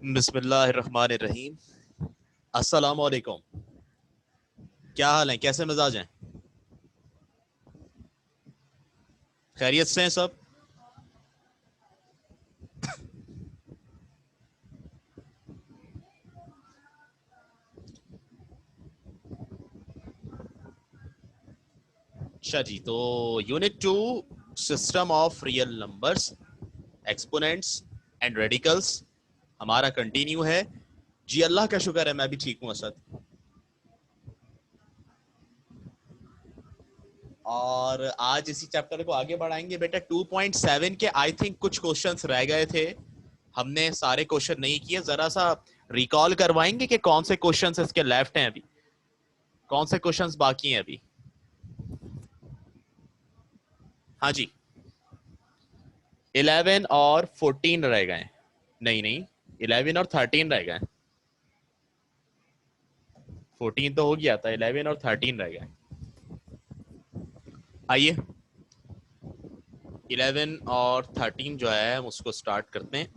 बिस्मिल्लाहिर्रहमानिर्रहीम। अस्सलाम वालेकुम। क्या हाल है, कैसे मिजाज हैं? खैरियत से हैं सब? अच्छा जी, तो unit 2, system of real numbers, exponents and radicals हमारा कंटिन्यू है। जी अल्लाह का शुक्र है, मैं भी ठीक हूँ असद। और आज इसी चैप्टर को आगे बढ़ाएंगे बेटा। 2.7 के आई थिंक कुछ क्वेश्चंस रह गए थे, हमने सारे क्वेश्चन नहीं किए। जरा सा रिकॉल करवाएंगे कि कौन से क्वेश्चंस इसके लेफ्ट हैं अभी, कौन से क्वेश्चंस बाकी हैं अभी। हाँ जी, 11 और 14 रह गए। नहीं नहीं, 11 और 13 रह गए। 14 तो हो गया था, 11 और 13 रह गए। आइए 11 और 13 जो है उसको स्टार्ट करते हैं।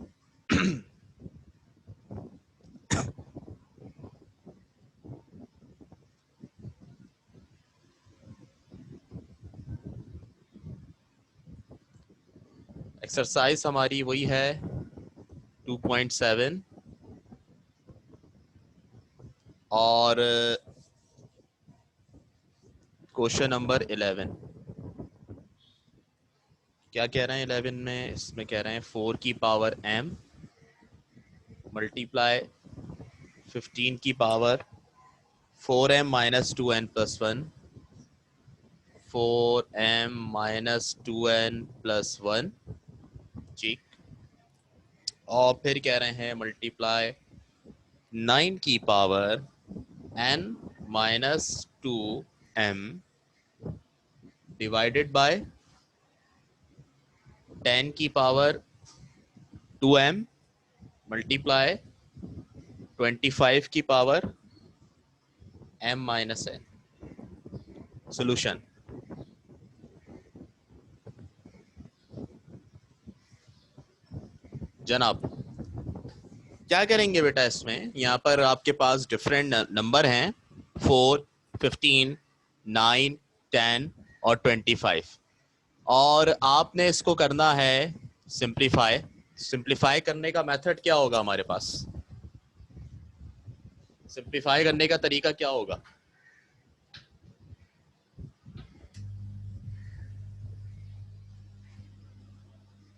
एक्सरसाइज हमारी वही है 2.7 और क्वेश्चन नंबर 11। क्या कह रहे हैं 11 में? इसमें कह रहे हैं 4 की पावर m मल्टीप्लाई 15 की power 4m minus 2n plus 1, 4m minus 2n plus 1। ठीक। और फिर कह रहे हैं मल्टीप्लाई 9 की power n minus 2m divided by 10 की पावर 2m मल्टीप्लाई 25 की power m minus n। Solution जनाब, क्या करेंगे बेटा? इसमें यहाँ पर आपके पास डिफरेंट नंबर हैं, 4, 15, 9, 10 और 25। और आपने इसको करना है सिंप्लीफाई। सिंप्लीफाई करने का मेथड क्या होगा हमारे पास? सिंप्लीफाई करने का तरीका क्या होगा?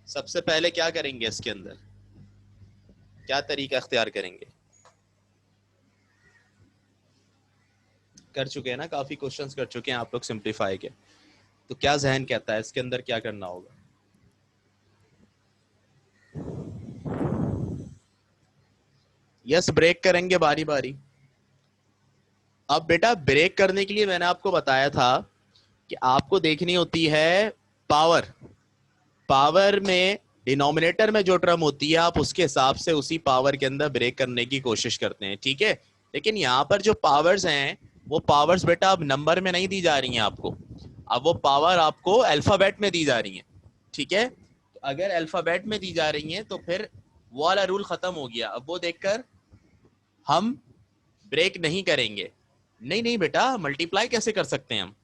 सबसे पहले क्या करेंगे इसके अंदर, क्या तरीका अख्तियार करेंगे? कर चुके हैं ना, काफी क्वेश्चंस कर चुके हैं आप लोग सिंप्लीफाई के। तो क्या जहन कहता है इसके अंदर क्या करना होगा? यस, ब्रेक करेंगे बारी बारी। अब बेटा ब्रेक करने के लिए मैंने आपको बताया था कि आपको देखनी होती है पावर। पावर में डिनोमिनेटर में जो टर्म होती है आप उसके हिसाब से उसी पावर के अंदर ब्रेक करने की कोशिश करते हैं, ठीक है। लेकिन यहाँ पर जो पावर्स हैं वो पावर्स बेटा अब नंबर में नहीं दी जा रही हैं आपको, अब वो पावर आपको अल्फाबेट में दी जा रही हैं, ठीक है। तो अगर अल्फाबेट में दी जा रही हैं तो फिर वो वाला रूल खत्म हो गया। अब वो देखकर हम ब्रेक नहीं करेंगे। नहीं नहीं बेटा, मल्टीप्लाई कैसे कर सकते हैं हम?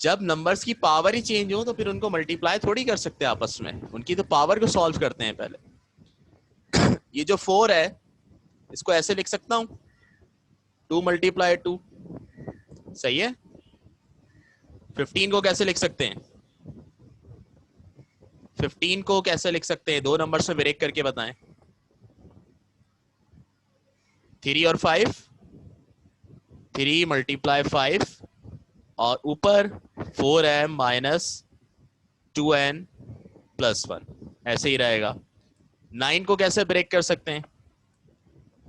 जब नंबर्स की पावर ही चेंज हो तो फिर उनको मल्टीप्लाई थोड़ी कर सकते हैं आपस में, उनकी तो पावर को सॉल्व करते हैं पहले। ये जो 4 है इसको ऐसे लिख सकता हूं, 2 × 2 सही है। 15 को कैसे लिख सकते हैं? 15 को कैसे लिख सकते हैं? दो नंबर से ब्रेक करके बताएं। 3 और 5, 3 × 5 और ऊपर 4m माइनस 2n प्लस 1, ऐसे ही रहेगा। 9 को कैसे ब्रेक कर सकते हैं?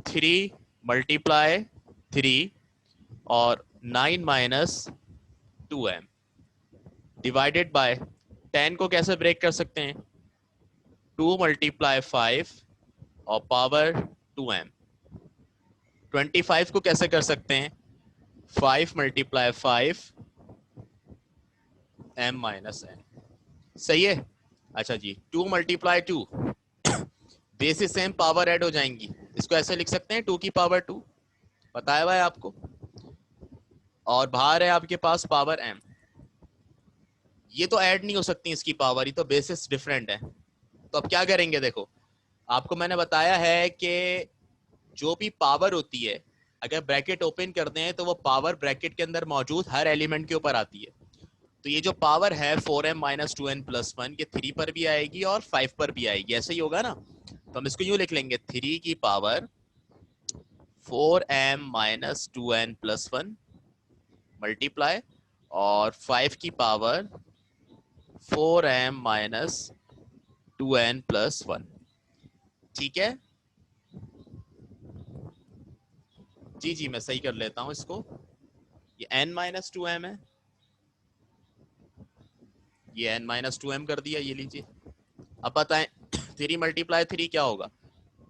3 × 3 और 9 माइनस 2m डिवाइडेड बाय 10 को कैसे ब्रेक कर सकते हैं? 2 × 5 और पावर 2m। 25 को कैसे कर सकते हैं? 5 × 5 m - n। सही है। अच्छा जी, 2 × 2 बेसिस सेम, पावर ऐड हो जाएंगी। इसको ऐसे लिख सकते हैं 2 की पावर 2, बताया हुआ है आपको। और बाहर है आपके पास पावर m, ये तो ऐड नहीं हो सकती इसकी पावर, ये तो बेसिस डिफरेंट है। तो अब क्या करेंगे, देखो आपको मैंने बताया है कि जो भी पावर होती है, अगर ब्रैकेट ओपन करते हैं तो वो पावर ब्रैकेट के अंदर मौजूद हर एलिमेंट के ऊपर आती है। तो ये जो पावर है 4m-2n+1, ये 3 पर भी आएगी और 5 पर भी आएगी, ऐसे ही होगा ना। तो हम इसको यूं लिख लेंगे, 3 की पावर 4m-2n+1 मल्टीप्लाई और 5 की पावर 4m-2n+1। ठीक है जी जी, मैं सही कर लेता हूं इसको। ये n-2m है, ये n-2m कर दिया, ये लीजिए। अब बताएं 3 × 3 क्या होगा,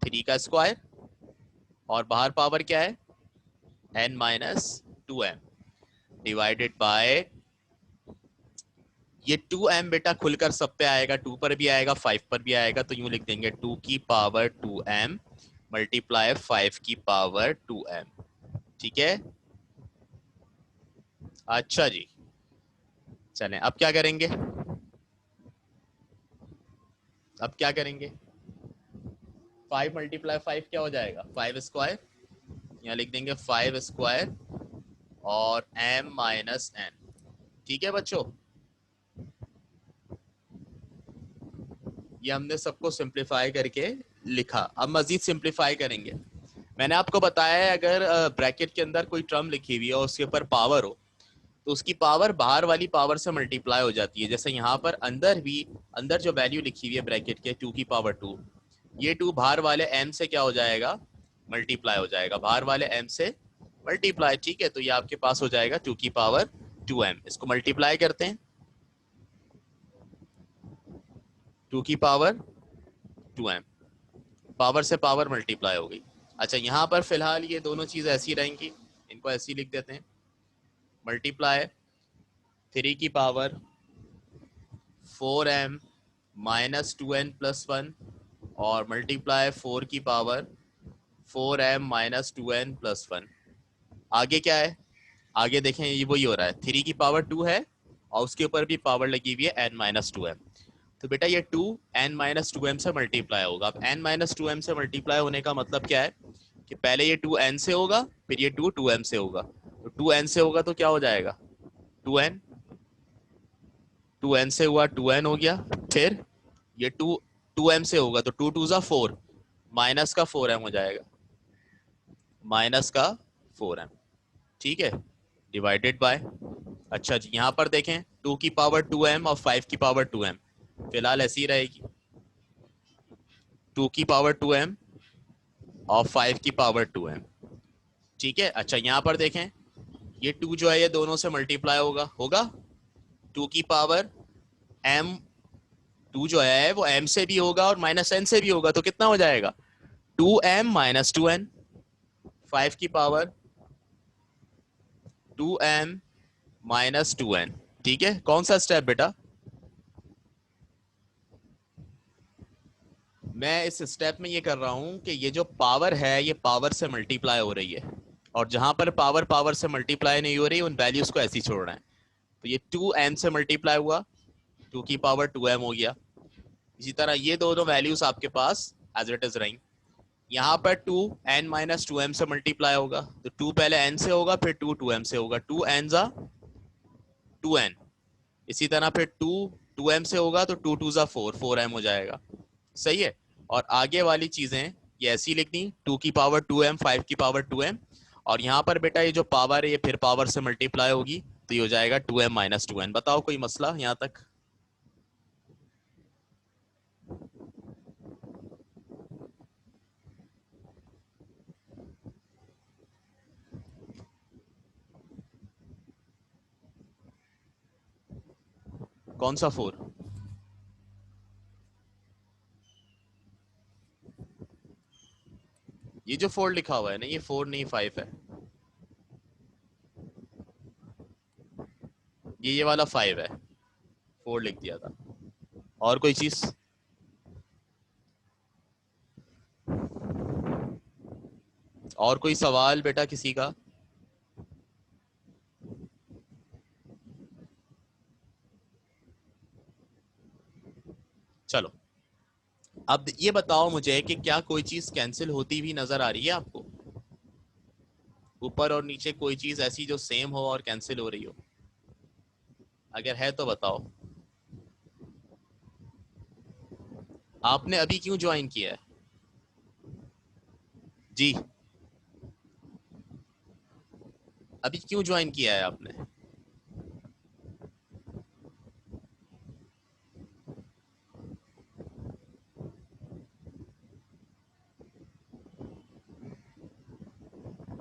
3 का स्क्वायर, और बाहर पावर क्या है n-2m डिवाइडेड बाय, ये 2m बेटा खुलकर सब पे आएगा, 2 पर भी आएगा 5 पर भी आएगा, तो यूं लिख देंगे 2 की पावर 2m मल्टीप्लाई 5 की पावर 2m। ठीक है, अच्छा जी, चलें अब क्या करेंगे, अब क्या करेंगे, 5 × 5 क्या हो जाएगा, 5 स्क्वायर, यहाँ लिख देंगे 5 स्क्वायर और m-n। ठीक है बच्चों, ये हमने सबको सिंप्लीफाई करके लिखा। अब मजीद सिंप्लीफाई करेंगे। मैंने आपको बताया है अगर ब्रैकेट के अंदर कोई टर्म लिखी हुई है और उसके ऊपर पावर हो, तो उसकी पावर बाहर वाली पावर से मल्टीप्लाई हो जाती है। जैसे यहाँ पर अंदर भी, अंदर जो वैल्यू लिखी हुई है ब्रैकेट के 2 की पावर 2, ये 2 बाहर वाले m से क्या हो जाएगा, मल्टीप्लाई हो जाएगा, बाहर वाले m से मल्टीप्लाई। ठीक है, तो ये आपके पास हो जाएगा 2 की पावर 2m। इसको मल्टीप्लाई करते हैं, 2 की पावर 2m, पावर से पावर मल्टीप्लाई हो गई। अच्छा, यहाँ पर फिलहाल ये दोनों चीज ऐसी रहेंगी, इनको ऐसी लिख देते हैं, मल्टीप्लाई 3 की पावर 4m-2n+1 और मल्टीप्लाई 4 की पावर 4m-2n+1। आगे क्या है, आगे देखें ये वही हो रहा है, 3 की पावर 2 है और उसके ऊपर भी पावर लगी हुई है n-2m। तो बेटा ये 2 n-2m से मल्टीप्लाई होगा। अब n-2m से मल्टीप्लाई होने का मतलब क्या है कि पहले ये 2n से होगा, फिर ये 2m से होगा। तो 2n से होगा तो क्या हो जाएगा, 2n, 2n से हुआ 2n हो गया, फिर ये 2m से होगा तो 2 2 ज़ा 4, माइनस का 4m हो जाएगा, माइनस का 4m। ठीक है, डिवाइडेड बाय, अच्छा जी यहाँ पर देखें 2 की पावर 2m और 5 की पावर 2m, फिलहाल ऐसी रहेगी, 2 की पावर 2m और 5 की पावर 2m। ठीक है, अच्छा यहाँ पर देखें ये 2 जो है ये दोनों से मल्टीप्लाई होगा, होगा 2 की पावर m, 2 जो है वो m से भी होगा और -n से भी होगा, तो कितना हो जाएगा 2m-2n, 5 की पावर 2m-2n। ठीक है, कौन सा स्टेप बेटा, मैं इस स्टेप में ये कर रहा हूं कि ये जो पावर है ये पावर से मल्टीप्लाई हो रही है, और जहां पर पावर पावर से मल्टीप्लाई नहीं हो रही उन वैल्यूज को ऐसे ही छोड़ना है। तो ये 2m से मल्टीप्लाई हुआ, 2 की पावर 2m हो गया। इसी तरह ये दोनों वैल्यूज आपके पास एज इट इज रही। यहाँ पर 2n-2m से मल्टीप्लाई होगा, तो 2 पहले n से होगा, फिर 2 2m से होगा, 2n इसी तरह फिर 2 2m से होगा तो 2 2 ज़ा 4, 4m हो जाएगा। सही है, और आगे वाली चीजें ये ऐसी लिखनी, 2 की पावर 2m, 5 की पावर 2m, और यहाँ पर बेटा ये जो पावर है ये फिर पावर से मल्टीप्लाई होगी, तो ये हो जाएगा 2m-2n। बताओ कोई मसला यहाँ तक, कौन सा 4, ये जो 4 लिखा हुआ है ना, ये 4 नहीं 5 है, ये वाला 5 है, 4 लिख दिया था। और कोई चीज, और कोई सवाल बेटा किसी का? चलो, अब ये बताओ मुझे कि क्या कोई चीज कैंसिल होती हुई नजर आ रही है आपको? ऊपर और नीचे कोई चीज ऐसी जो सेम हो और कैंसिल हो रही हो? अगर है तो बताओ। आपने अभी क्यों ज्वाइन किया है? जी, अभी क्यों ज्वाइन किया है आपने?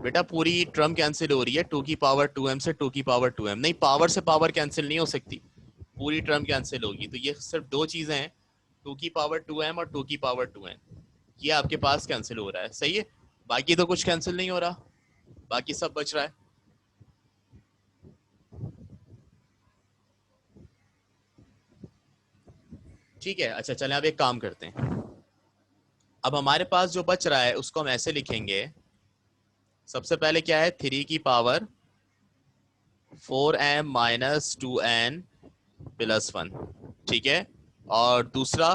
बेटा पूरी टर्म कैंसिल हो रही है, 2 की पावर 2m से 2 की पावर 2m। नहीं, पावर से पावर कैंसिल नहीं हो सकती, पूरी टर्म कैंसिल होगी। तो ये सिर्फ दो चीजें हैं, 2 की पावर 2m और 2 की पावर 2n, ये आपके पास कैंसिल हो रहा है, सही है। बाकी तो कुछ कैंसिल नहीं हो रहा, बाकी सब बच रहा है। ठीक है, अच्छा चलें अब एक काम करते हैं। अब हमारे पास जो बच रहा है उसको हम ऐसे लिखेंगे, सबसे पहले क्या है, 3 की पावर 4m - 2n + 1, ठीक है। और दूसरा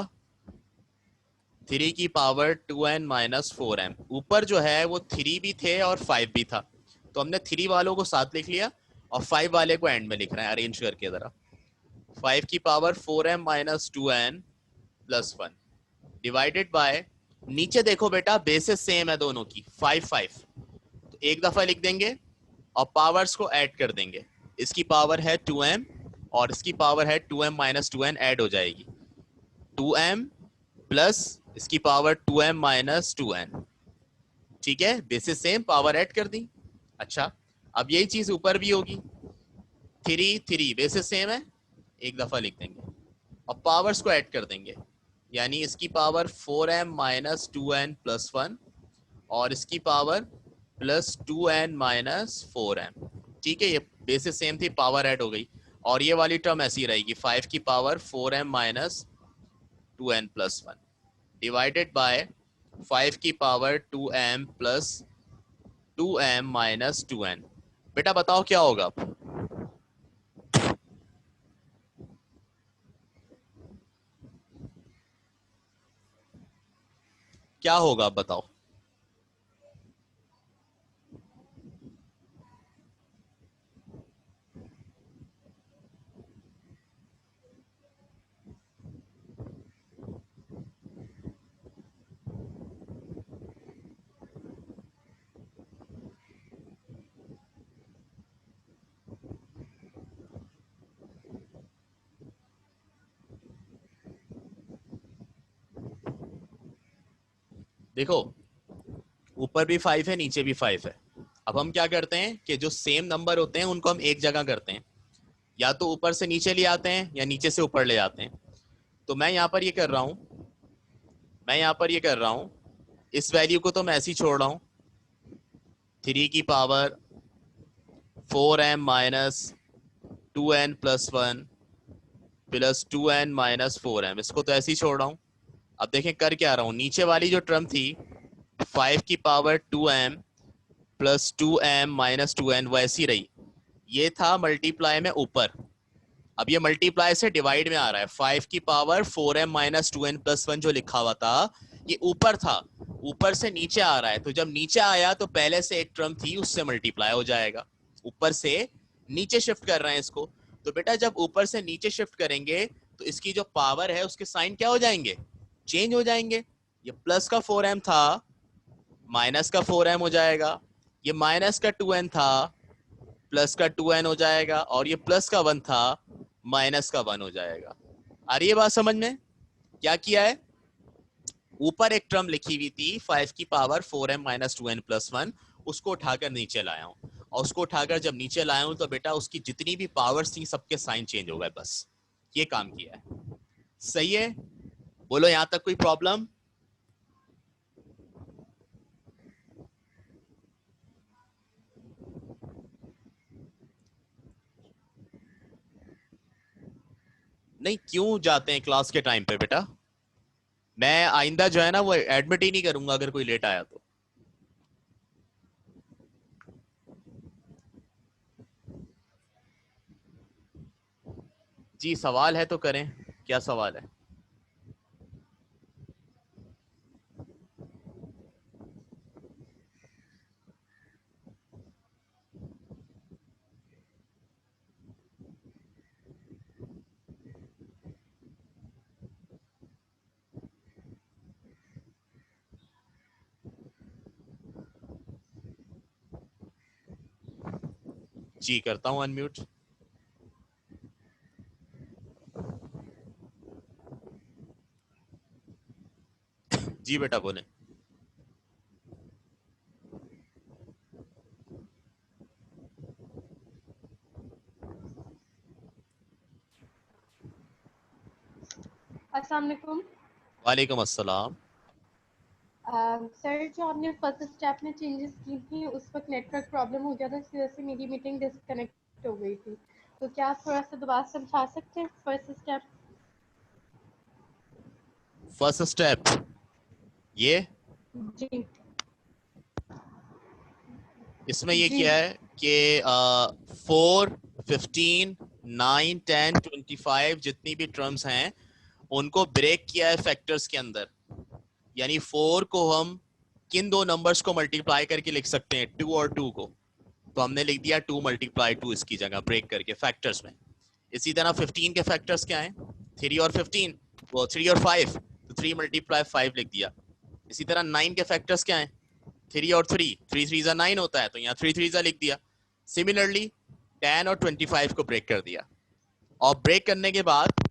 3 की पावर 2n - 4m। ऊपर जो है वो 3 भी थे और 5 भी था, तो हमने 3 वालों को साथ लिख लिया और 5 वाले को एंड में लिख रहे हैं, अरेंज करके जरा। 5 की power 4m - 2n + 1 divided by, नीचे देखो बेटा बेसिस सेम है दोनों की, 5 5, तो एक दफा लिख देंगे और पावर्स को ऐड कर देंगे। इसकी पावर है 2m और इसकी पावर है 2m - 2n, ऐड हो जाएगी 2m प्लस इसकी पावर 2m - 2n, ठीक है। बेसिस सेम, पावर ऐड कर दी। अच्छा, अब यही चीज ऊपर भी होगी, 3 3 बेसिस सेम है, एक दफा लिख देंगे और पावर्स को ऐड कर देंगे, यानी इसकी पावर 4m - 2n + 1 और इसकी पावर प्लस 2n - 4m, ठीक है। ये बेसिस सेम थी, पावर ऐड हो गई, और ये वाली टर्म ऐसी रहेगी, 5 की power 4m - 2n + 1 divided by 5 की पावर 2m + 2m - 2n। बेटा बताओ क्या होगा अब? क्या होगा अब बताओ? देखो, ऊपर भी 5 है, नीचे भी 5 है। अब हम क्या करते हैं कि जो सेम नंबर होते हैं उनको हम एक जगह करते हैं, या तो ऊपर से नीचे ले आते हैं या नीचे से ऊपर ले आते हैं। तो मैं यहाँ पर ये कर रहा हूँ, इस वैल्यू को तो मैं ऐसे ही छोड़ रहा हूँ, 3 की power 4m - 2n + 1 + 2n - 4m, इसको तो ऐसे ही छोड़ रहा हूँ। अब देखें कर क्या रहा हूँ, नीचे वाली जो टर्म थी 5 की पावर 2m + 2m - 2n वो ऐसी रही, ये था मल्टीप्लाई में ऊपर। अब ये मल्टीप्लाई से डिवाइड में आ रहा है, 5 की पावर 4m - 2n + 1 जो लिखा हुआ था ये ऊपर था, ऊपर से नीचे आ रहा है, तो जब नीचे आया तो पहले से एक टर्म थी उससे मल्टीप्लाई हो जाएगा। ऊपर से नीचे शिफ्ट कर रहे हैं इसको, तो बेटा जब ऊपर से नीचे शिफ्ट करेंगे तो इसकी जो पावर है उसके साइन क्या हो जाएंगे, चेंज हो जाएंगे। ये प्लस का 4m था, माइनस का 4m हो जाएगा, ये माइनस का 2n था, प्लस का 2n हो जाएगा, और ये प्लस का 1 था, माइनस का 1 हो जाएगा। आ रही है बात समझ में? क्या किया है, ऊपर एक टर्म लिखी हुई थी 5 की पावर 4m - 2n + 1, उसको उठाकर नीचे लाया हूं, और उसको उठाकर जब नीचे लाया हूं तो बेटा उसकी जितनी भी पावर्स थी सबके साइन चेंज हो गए, बस ये काम किया है। सही है, बोलो यहां तक कोई प्रॉब्लम? नहीं, क्यों जाते हैं क्लास के टाइम पे बेटा? मैं आइंदा जो है ना वो एडमिट ही नहीं करूंगा अगर कोई लेट आया तो। जी सवाल है तो करें, क्या सवाल है? जी करता हूं अनम्यूट। जी बेटा बोले। अस्सलाम वालेकुम। वालेकुम अस्सलाम। सर, जो आपने फर्स्ट स्टेप में चेंजेस की थी उस वक्त नेटवर्क प्रॉब्लम हो गया था, इस वजह से मेरी मीटिंग डिस्कनेक्ट हो गई थी। तो क्या आप थोड़ा सा दोबारा समझा सकते हैं फर्स्ट स्टेप? फर्स्ट स्टेप ये, जी इसमें ये जी। क्या है कि 4, 15, 9, 10, 25 जितनी भी टर्म्स हैं उनको ब्रेक किया है फैक्टर्स के अंदर। यानी 4 को हम किन दो नंबर्स को मल्टीप्लाई करके लिख सकते हैं, 2 और 2 को, तो हमने लिख दिया 2 × 2 इसकी जगह ब्रेक करके फैक्टर्स में। इसी तरह 15 के फैक्टर्स क्या हैं, 3 और 15, वो 3 और 5, तो 3 × 5 लिख दिया। इसी तरह 9 के फैक्टर्स क्या हैं, 3 और 3, 3 3 9 होता है, तो यहाँ 3 3 लिख दिया। सिमिलरली 10 और 25 को ब्रेक कर दिया, और ब्रेक करने के बाद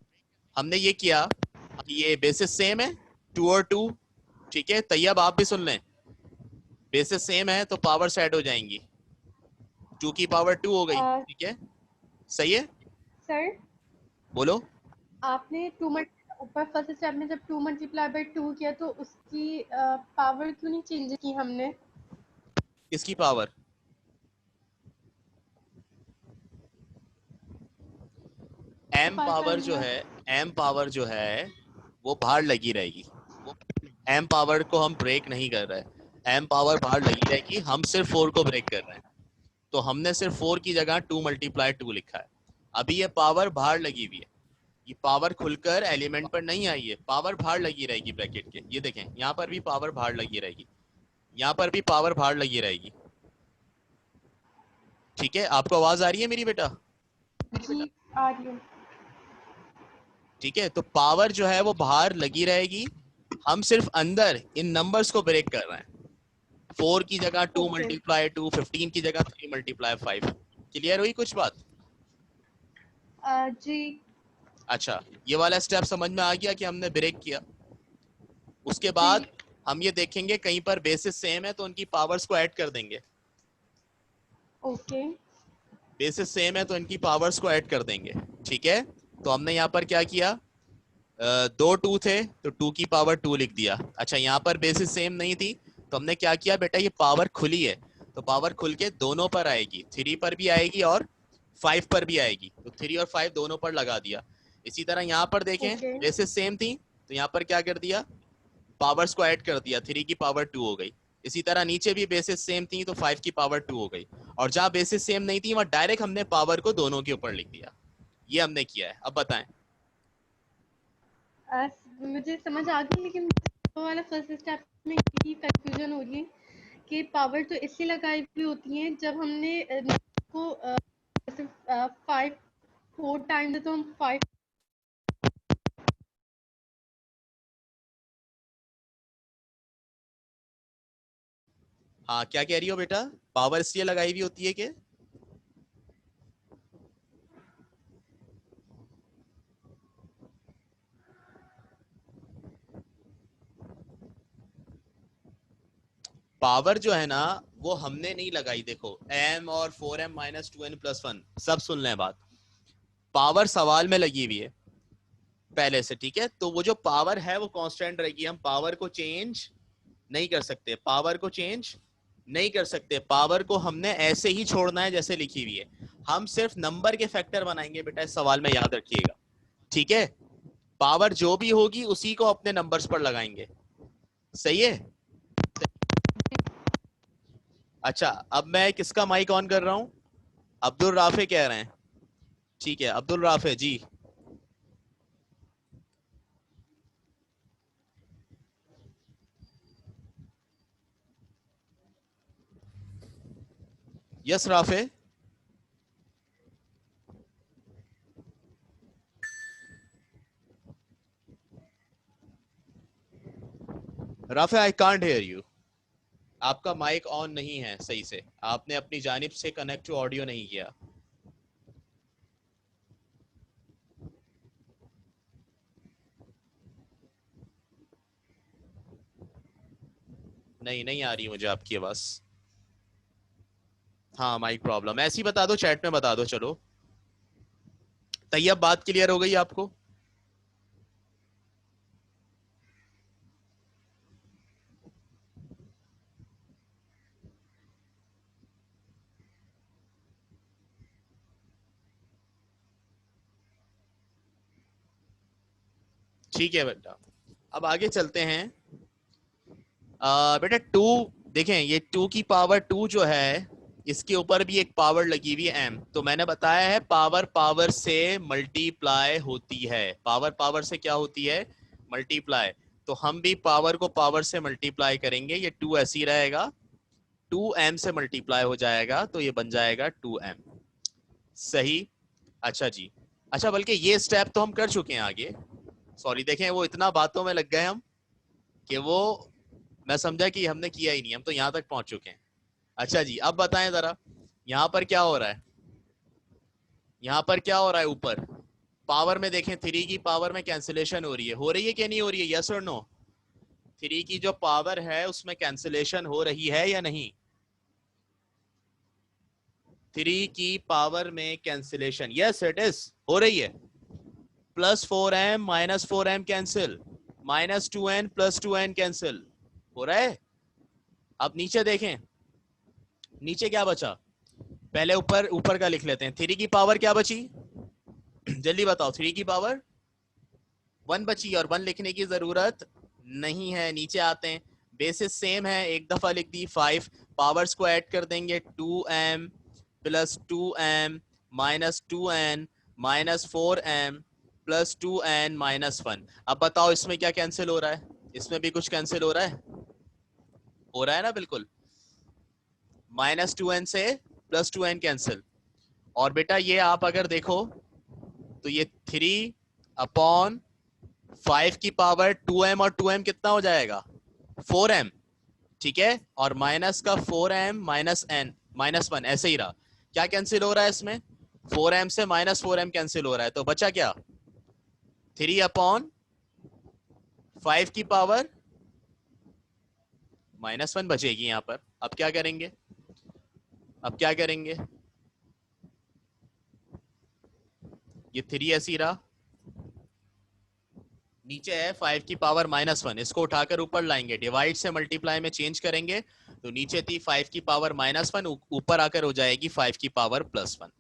हमने ये किया कि ये बेसिस सेम है 2 और 2, ठीक है। तैयब आप भी सुन लें, बेसिस सेम है तो पावर्स ऐड हो जाएंगी, 2 की पावर 2 हो गई, ठीक है, सही है। सर, बोलो। आपने ऊपर फर्स्ट स्टेप में जब 2 मल्टीप्लाई बाई 2 किया तो उसकी पावर क्यों नहीं चेंज की हमने? किसकी पावर? एम पावर जो है, एम पावर जो है वो बाहर लगी रहेगी। एम पावर को हम ब्रेक नहीं कर रहे, एम पावर बाहर लगी रहेगी, हम सिर्फ 4 को ब्रेक कर रहे हैं। तो हमने सिर्फ 4 की जगह 2 × 2 लिखा है। अभी ये पावर बाहर लगी हुई है, ये पावर खुलकर एलिमेंट पर नहीं आई है, पावर बाहर लगी रहेगी ब्रैकेट के। ये देखें, यहाँ पर भी पावर बाहर लगी रहेगी, यहाँ पर भी पावर बाहर लगी रहेगी, ठीक है। आपको आवाज आ रही है मेरी बेटा? जी आ रही है। ठीक है, तो पावर जो है वो बाहर लगी रहेगी, हम सिर्फ अंदर इन नंबर्स को ब्रेक कर रहे हैं। 4 की जगह 2 ओके। × 2, 15 की जगह 3 × 5। क्लियर हुई कुछ बात? जी अच्छा, ये वाला स्टेप समझ में आ गया कि हमने ब्रेक किया। उसके जी। बाद हम ये देखेंगे कहीं पर बेसिस सेम है तो उनकी पावर्स को ऐड कर देंगे। ओके। बेसिस सेम है तो इनकी पावर्स को ऐड कर देंगे, ठीक है। तो हमने यहाँ पर क्या किया, दो 2 थे तो 2 की पावर 2 लिख दिया। अच्छा, यहाँ पर बेसिस सेम नहीं थी तो हमने क्या किया, बेटा ये पावर खुली है तो पावर खुल के दोनों पर आएगी, 3 पर भी आएगी और 5 पर भी आएगी, तो 3 और 5 दोनों पर लगा दिया। इसी तरह यहाँ पर देखें, ओके। बेसिस सेम थी तो यहाँ पर क्या कर दिया, पावर्स को ऐड कर दिया, 3 की पावर 2 हो गई। इसी तरह नीचे भी बेसिस सेम थी तो 5 की पावर 2 हो गई, और जहां बेसिस सेम नहीं थी वहां डायरेक्ट हमने पावर को दोनों के ऊपर लिख दिया। ये हमने किया है। अब बताएं। मुझे समझ आ गई, लेकिन वो वाला फर्स्ट स्टेप में यही कंफ्यूजन हो रही है कि पावर तो इसलिए लगाई हुई होती है जब हमने को 5 4 टाइम तो हम 5। हाँ, क्या कह रही हो बेटा, पावर इसलिए लगाई हुई होती है कि पावर जो है ना वो हमने नहीं लगाई। देखो, m और 4m - 2n + 1 सब सुन लें बात, पावर सवाल में लगी हुई है पहले से, ठीक है। तो वो जो पावर है वो कांस्टेंट रहेगी, हम पावर को चेंज नहीं कर सकते, पावर को चेंज नहीं कर सकते, पावर को हमने ऐसे ही छोड़ना है जैसे लिखी हुई है। हम सिर्फ नंबर के फैक्टर बनाएंगे बेटा, इस सवाल में याद रखिएगा, ठीक है। पावर जो भी होगी उसी को अपने नंबर्स पर लगाएंगे, सही है। अच्छा, अब मैं किसका माइक ऑन कर रहा हूं, अब्दुल राफे कह रहे हैं, ठीक है, Abdul Rafe ji yes Rafe, Rafe I can't hear you. आपका माइक ऑन नहीं है सही से, आपने अपनी जानिब से कनेक्ट टू ऑडियो नहीं किया। नहीं, नहीं आ रही मुझे आपकी आवाज। हाँ, माइक प्रॉब्लम, ऐसे ही बता दो, चैट में बता दो। चलो तैयब, बात क्लियर हो गई आपको? ठीक है बेटा, अब आगे चलते हैं। बेटा टू, देखें ये टू की पावर टू जो है, इसके ऊपर भी एक पावर लगी हुई है एम। तो मैंने बताया है पावर पावर से मल्टीप्लाई होती है। पावर पावर से क्या होती है? मल्टीप्लाई। तो हम भी पावर को पावर से मल्टीप्लाई करेंगे, ये टू ऐसे ही रहेगा, टू एम से मल्टीप्लाई हो जाएगा, तो ये बन जाएगा टू एम। सही। अच्छा जी, अच्छा बल्कि ये स्टेप तो हम कर चुके हैं आगे। सॉरी, देखें वो इतना बातों में लग गए हम कि वो, मैं समझा कि हमने किया ही नहीं, हम तो यहां तक पहुंच चुके हैं। अच्छा जी, अब बताएं जरा, यहां पर क्या हो रहा है? यहां पर क्या हो रहा है? ऊपर पावर में देखें, थ्री की पावर में कैंसिलेशन हो रही है कि नहीं हो रही है? यस और नो? थ्री की जो पावर है उसमें कैंसिलेशन हो रही है या नहीं? थ्री की पावर में कैंसिलेशन, यस इट इज, हो रही है। Plus four M minus four M cancel, minus two N plus two N cancel हो रहा है। अब नीचे देखें, नीचे क्या बचा? पहले ऊपर ऊपर का लिख लेते हैं। थ्री की पावर क्या बची? जल्दी बताओ, थ्री की पावर वन बची, और वन लिखने की जरूरत नहीं है। नीचे आते हैं, बेसिस सेम है, एक दफा लिख दी। फाइव, पावर्स को ऐड कर देंगे, two M plus two M minus two N minus four M plus two N minus one. अब बताओ इसमें क्या कैंसिल हो रहा है? इसमें भी कुछ कैंसिल हो रहा है? हो रहा है ना, बिल्कुल। माइनस टू एन से प्लस टू एन कैंसिल। और बेटा ये आप अगर देखो तो ये थ्री अपॉन फाइव की पावर टू एम, और टू एम कितना हो जाएगा? Four M. ठीक है, और माइनस का four M minus N minus one, ऐसे ही रहा। क्या कैंसिल हो रहा है इसमें? फोर एम से माइनस फोर एम कैंसिल हो रहा है, तो बचा क्या? थ्री अपॉन फाइव की पावर माइनस वन बचेगी यहां पर। अब क्या करेंगे? अब क्या करेंगे? ये थ्री ऐसे ही रहा, नीचे है फाइव की पावर माइनस वन, इसको उठाकर ऊपर लाएंगे, डिवाइड से मल्टीप्लाई में चेंज करेंगे, तो नीचे थी फाइव की पावर माइनस वन, ऊपर आकर हो जाएगी फाइव की पावर प्लस वन।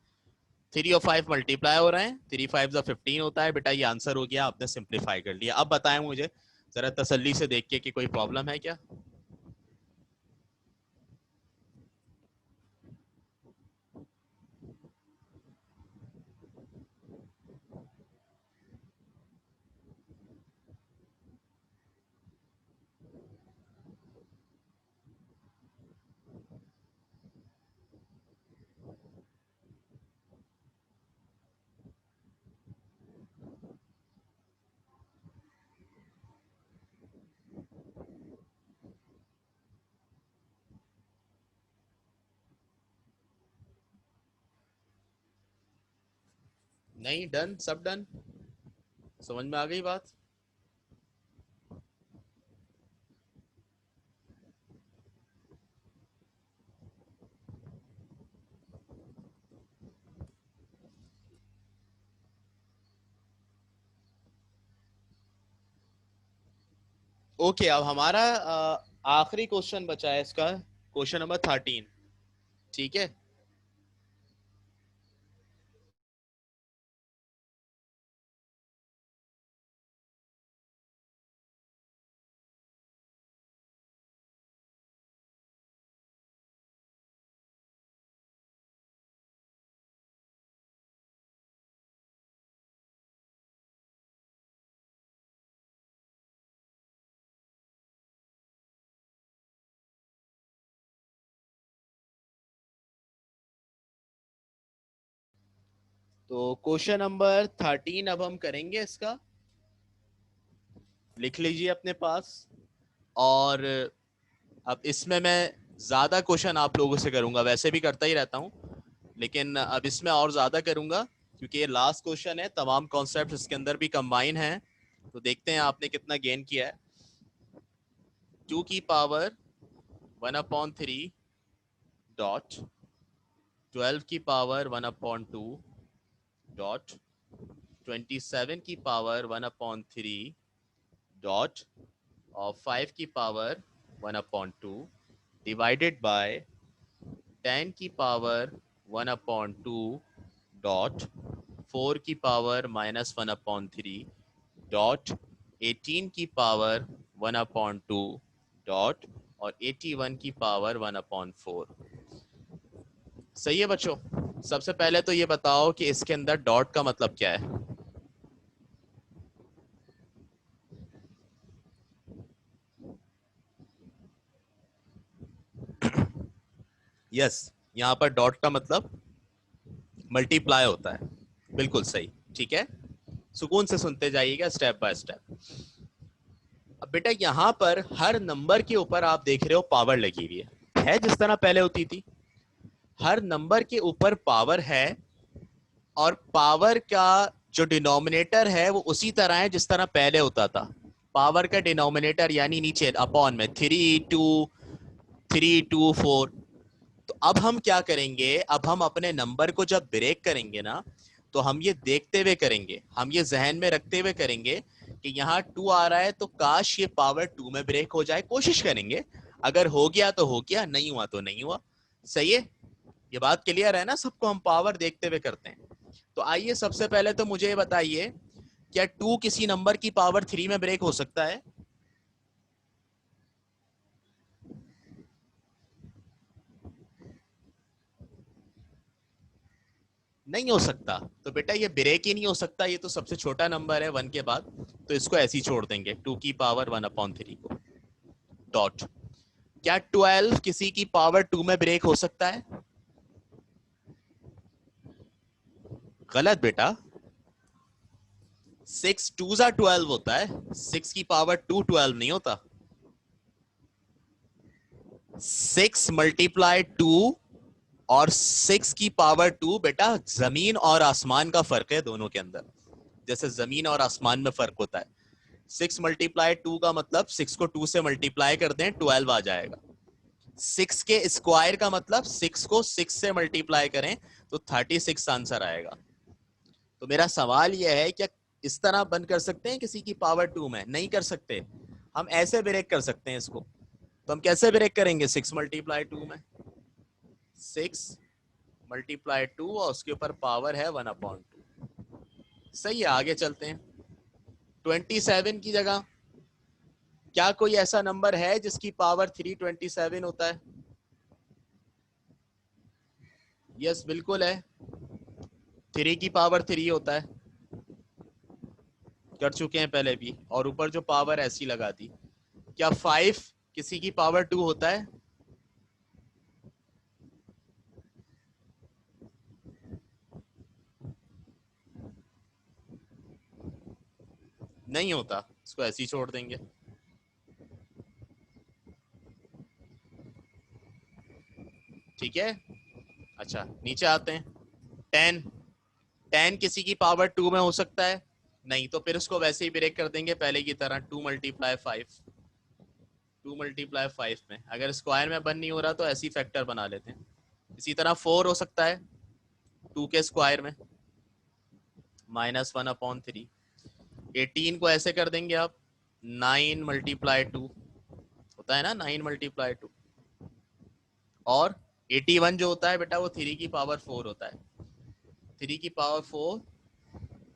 थ्री और फाइव मल्टीप्लाई हो रहे हैं, थ्री फाइव जो 15 होता है। बेटा ये आंसर हो गया, आपने सिंप्लीफाई कर लिया। अब बताएं मुझे जरा तसल्ली से देख के कि कोई प्रॉब्लम है क्या? नहीं, डन, सब डन, समझ में आ गई बात? ओके, अब हमारा आखिरी क्वेश्चन बचा है इसका, क्वेश्चन नंबर 13। ठीक है, तो क्वेश्चन नंबर 13 अब हम करेंगे इसका, लिख लीजिए अपने पास। और अब इसमें मैं ज्यादा क्वेश्चन आप लोगों से करूंगा, वैसे भी करता ही रहता हूं, लेकिन अब इसमें और ज्यादा करूंगा क्योंकि ये लास्ट क्वेश्चन है, तमाम कॉन्सेप्ट इसके अंदर भी कंबाइन हैं। तो देखते हैं आपने कितना गेन किया है। 2 की पावर 1/3 डॉट 12 की पावर 1/2 डॉट 27 की पावर 1/3 डॉट और 5 की पावर 1/2 डिवाइडेड बाय 10 की पावर 1/2 डॉट 4 की पावर -1/3 डॉट 18 की पावर 1/2 डॉट और 81 की पावर 1/4। सही है बच्चों? सबसे पहले तो ये बताओ कि इसके अंदर डॉट का मतलब क्या है। यस, यहाँ पर डॉट का मतलब मल्टीप्लाई होता है। बिल्कुल सही, ठीक है। सुकून से सुनते जाइएगा स्टेप बाय स्टेप। अब बेटा यहाँ पर हर नंबर के ऊपर आप देख रहे हो पावर लगी हुई है जिस तरह पहले होती थी। हर नंबर के ऊपर पावर है और पावर का जो डिनोमिनेटर है वो उसी तरह है जिस तरह पहले होता था। पावर का डिनोमिनेटर यानी नीचे अपॉन में 3 2 तो अब हम क्या करेंगे, अब हम अपने नंबर को जब ब्रेक करेंगे ना, तो हम ये देखते हुए करेंगे, हम ये जहन में रखते हुए करेंगे कि यहाँ 2 आ रहा है तो काश ये पावर 2 में ब्रेक हो जाए। कोशिश करेंगे, अगर हो गया तो हो गया, नहीं हुआ तो नहीं हुआ। सही है? ये बात क्लियर है ना सबको? हम पावर देखते हुए करते हैं। तो आइए सबसे पहले तो मुझे ये बताइए, क्या 2 किसी नंबर की पावर 3 में ब्रेक हो सकता है? नहीं हो सकता। तो बेटा ये ब्रेक ही नहीं हो सकता, ये तो सबसे छोटा नंबर है 1 के बाद, तो इसको ऐसे ही छोड़ देंगे 2 की पावर 1/3 को। डॉट, क्या 12 किसी की पावर 2 में ब्रेक हो सकता है? गलत बेटा। 6 2 जा 12 होता है, 6 की पावर 2 12 नहीं होता। 6 मल्टीप्लाई 2 और 6 की पावर 2 बेटा जमीन और आसमान का फर्क है दोनों के अंदर, जैसे जमीन और आसमान में फर्क होता है। 6 मल्टीप्लाई 2 का मतलब 6 को 2 से मल्टीप्लाई कर दें 12 आ जाएगा। 6 के स्क्वायर का मतलब 6 को 6 से मल्टीप्लाई करें तो 36 आंसर आएगा। तो मेरा सवाल यह है, क्या इस तरह बंद कर सकते हैं किसी की पावर 2 में? नहीं कर सकते। हम ऐसे ब्रेक कर सकते हैं इसको। तो हम कैसे ब्रेक करेंगे? 6 मल्टीप्लाई 2 में 6 मल्टीप्लाई 2 और उसके ऊपर पावर है 1/2। सही है, आगे चलते हैं। 27 की जगह क्या कोई ऐसा नंबर है जिसकी पावर 327 होता है? यस बिल्कुल है, 3 की पावर 3 होता है, कर चुके हैं पहले भी, और ऊपर जो पावर ऐसी लगा दी। क्या 5 किसी की पावर 2 होता है? नहीं होता, इसको ऐसे ही छोड़ देंगे। ठीक है, अच्छा नीचे आते हैं। 10 10 किसी की पावर 2 में हो सकता है? नहीं, तो फिर उसको वैसे ही ब्रेक कर देंगे पहले की तरह, 2 मल्टीप्लाई 5। 2 मल्टीप्लाई 5 में अगर स्क्वायर में बन नहीं हो रहा तो ऐसी फैक्टर बना लेते हैं। इसी तरह 4 हो सकता है 2 के स्क्वायर में, -1/3। 18 को ऐसे कर देंगे आप, 9 मल्टीप्लाई 2 होता है ना, 9 मल्टीप्लाई 2। और 81 जो होता है बेटा वो 3 की पावर 4 होता है। 3 की पावर 4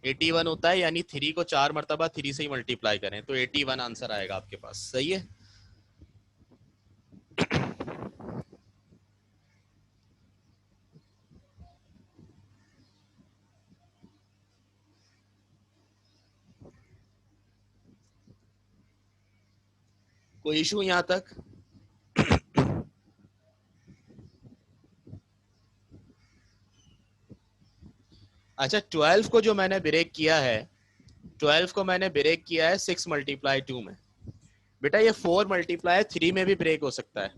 81 होता है, यानी 3 को 4 मरतबा 3 से ही मल्टीप्लाई करें तो 81 आंसर आएगा आपके पास। सही है? कोई इशू यहां तक? अच्छा 12 को जो मैंने ब्रेक किया है, 12 को मैंने ब्रेक किया है 6 मल्टीप्लाई 2 में। बेटा ये 4 मल्टीप्लाई 3 में भी ब्रेक हो सकता है।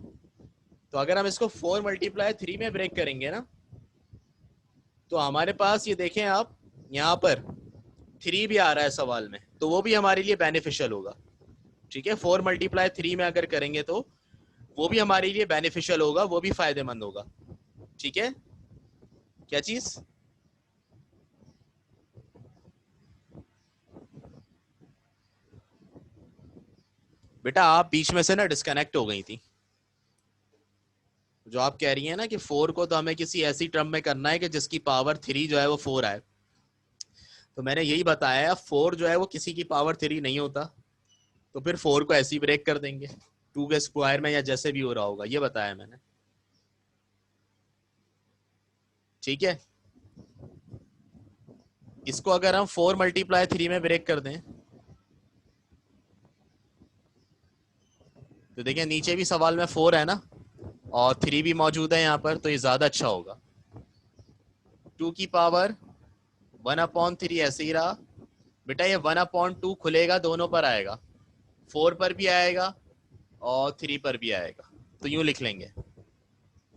तो अगर हम इसको 4 मल्टीप्लाई 3 में ब्रेक करेंगे ना, तो हमारे पास ये देखें आप, यहाँ पर 3 भी आ रहा है सवाल में, तो वो भी हमारे लिए बेनिफिशियल होगा। ठीक है, 4 मल्टीप्लाई 3 में अगर करेंगे तो वो भी हमारे लिए बेनिफिशियल होगा, वो भी फायदेमंद होगा। ठीक है, क्या चीज? बेटा आप बीच में से ना डिस्कनेक्ट हो गई थी। जो आप कह रही है ना कि 4 को तो हमें किसी ऐसी टर्म में करना है कि जिसकी पावर 3 जो है वो 4 आए, तो मैंने यही बताया 4 जो है वो किसी की पावर 3 नहीं होता, तो फिर 4 को ऐसे ही ब्रेक कर देंगे 2 के स्क्वायर में या जैसे भी हो रहा होगा, ये बताया मैंने। ठीक है, इसको अगर हम 4 मल्टीप्लाई 3 में ब्रेक कर दें तो देखिए नीचे भी सवाल में 4 है ना, और 3 भी मौजूद है यहाँ पर, तो ये ज्यादा अच्छा होगा। 2 की पावर 1/3 ऐसे ही रहा। बेटा ये 1/2 खुलेगा, दोनों पर आएगा, 4 पर भी आएगा और 3 पर भी आएगा। तो यूं लिख लेंगे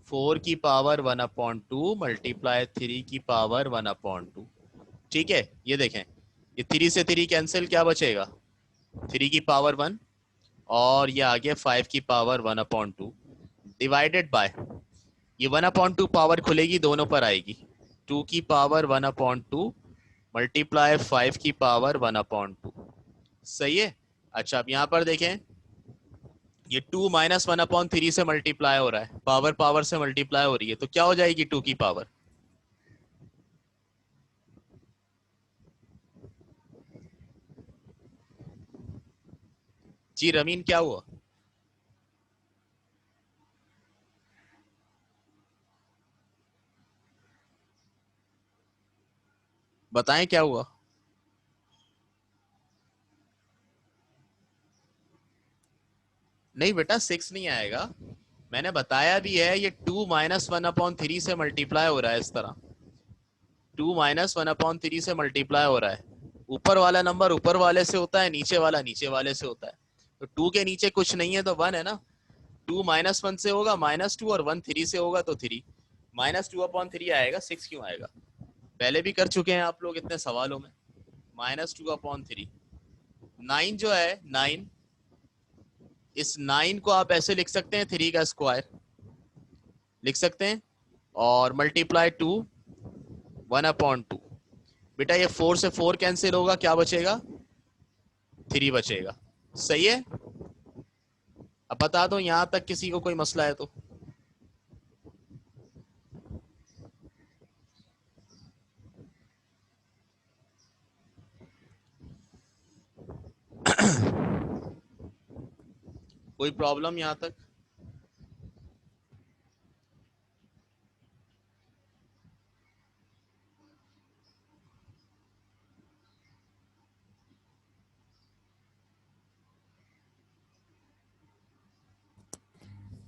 4 की पावर 1/2 मल्टीप्लाई 3 की पावर 1/2। ठीक है, ये देखें, ये 3 से 3 कैंसिल, क्या बचेगा 3 की पावर 1, और ये आगे 5 की पावर 1/2 डिवाइडेड बाय, ये 1/2 पावर खुलेगी, दोनों पर आएगी, 2 की पावर 1/2 मल्टीप्लाई 5 की पावर 1/2। सही है। अच्छा अब यहाँ पर देखें, ये 2 माइनस 1/3 से मल्टीप्लाई हो रहा है, पावर पावर से मल्टीप्लाई हो रही है, तो क्या हो जाएगी 2 की पावर? जी रमीन क्या हुआ? बताएं क्या हुआ? नहीं बेटा 6 नहीं आएगा, मैंने बताया भी है, ये 2 माइनस 1/3 से मल्टीप्लाई हो रहा है, इस तरह 2 माइनस 1/3 से मल्टीप्लाई हो रहा है। ऊपर वाला नंबर ऊपर वाले से होता है, नीचे वाला नीचे वाले से होता है, तो 2 के नीचे कुछ नहीं है तो 1 है ना। 2 -1 से होगा -2, और 1 3 से होगा तो 3, -2/3 आएगा, 6 क्यों आएगा? पहले भी कर चुके हैं आप लोग इतने सवालों में। -2/3, 9 जो है 9, इस 9 को आप ऐसे लिख सकते हैं 3 का स्क्वायर लिख सकते हैं, और मल्टीप्लाई 2 1/2। बेटा ये 4 से 4 कैंसिल होगा, क्या बचेगा 3 बचेगा। सही है। अब बता दो यहां तक किसी को कोई मसला है तो। कोई प्रॉब्लम यहां तक?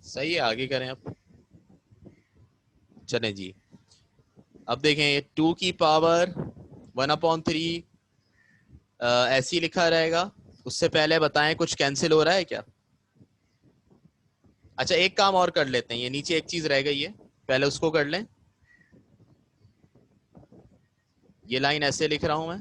सही है, आगे करें अब। चलें जी, अब देखें 2 की पावर 1/3 ऐसी लिखा रहेगा। उससे पहले बताएं कुछ कैंसिल हो रहा है क्या? अच्छा एक काम और कर लेते हैं, ये नीचे एक चीज रह गई है, पहले उसको कर लें। ये लाइन ऐसे लिख रहा हूं मैं,